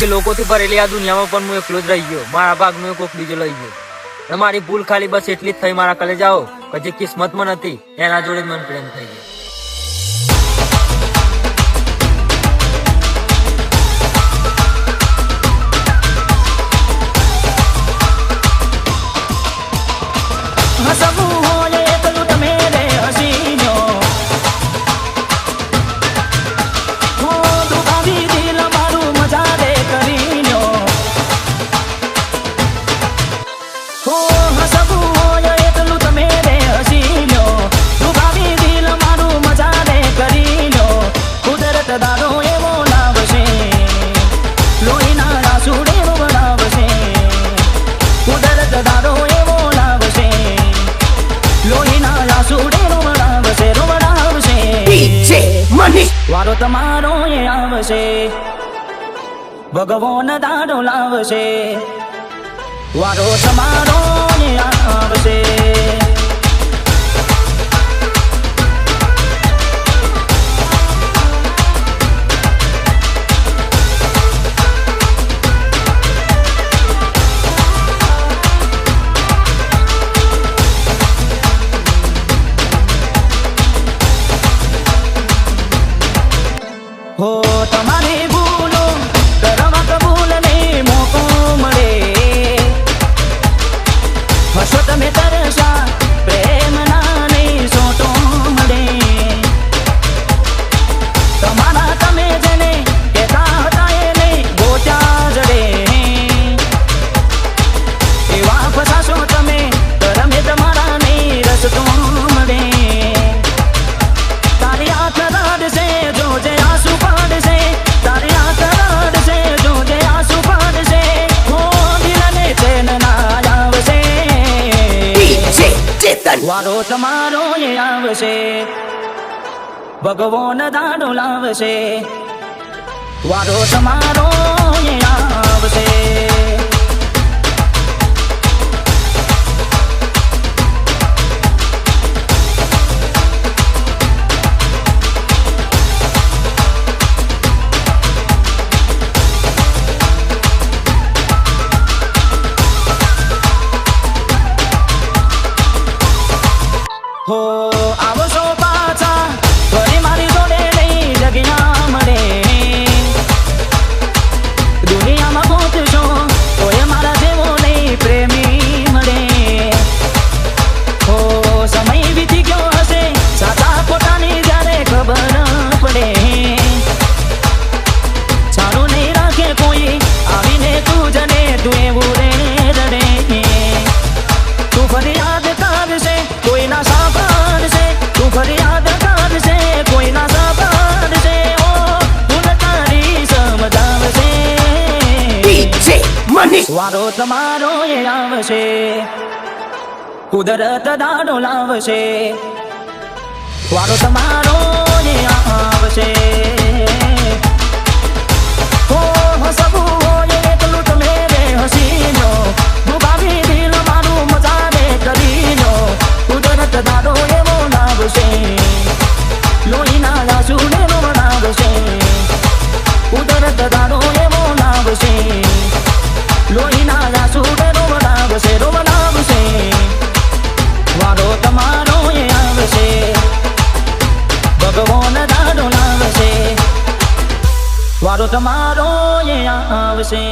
કે લોકોથી ભરેલી આ દુનિયામાં પણ હું એકલો જ રહી ગયો. મારા ભાગનો કોક બીજો લઈ ગયો. અને મારી ભૂલ ખાલી બસ એટલી જ થઈ મારા કલેજાઓ કે જે કિસ્મતમાં નથી એના જોડે જ મને પ્રેમ થઈ ગયો. વારો તમારો એ આવશે, ભગવાન દાડો લાવશે. વારો તમારો એ આવશે. હો તમારી ભૂલો કરવા કબૂલને મોકો મળે. હસો તમે તરસા પ્રેમના નહીં સોટો મળે. તમારા તમે જેને કહેતા હતા એને ગોચા જડે. એવા ફસાશો તમે તમે તમારા નહીં રસ્તો મળે. તારી આંખ રડશે જોજે આંસુ પાડશે. તારી આંખ રડશે જોજે આંસુ પાડશે. હો દિલને ચેન ના આવશે. વારો તમારો એ આવશે, ભગવાન દાડો લાવશે. વારો તમારો એ આવશે. હો આવશો પાછા ફરી મારી જોડે નહીં જગ્યા મળે. દુનિયામાં ગોતશો તો એ મારા જેવો નહીં પ્રેમી મળે. હો સમય વીતી ગયો હશે સાચા ખોટાની જ્યારે ખબર પડે. સારું નહીં રાખે કોઈ આવીને તું જને તું એવું રે રડે. તું ફરિયાદ કરશે કોઈના સાંભળશે. તું ફરિયાદ કરશે કોઈના સાંભળશે. ઓ ભૂલ તારી સમજાવશે. વારો તમારો એ આવશે, કુદરત દાડો લાવશે. વારો તમારો એ આવશે. હો હસવું હોય એટલું તમે રે હસી લો. ડૂબાવી દિલ મારું મજા રે કરી લો. કુદરત દાડો એવો લાવશે, લોહીના આંસુને રોવડાવશે. કુદરત દાડો એવો લાવશે, લોહીના આંસુને રોવડાવશે રોવડાવશે. વારો તમારો એ આવશે, ભગવાન દાડો લાવશે. વારો તમારો એ આવશે.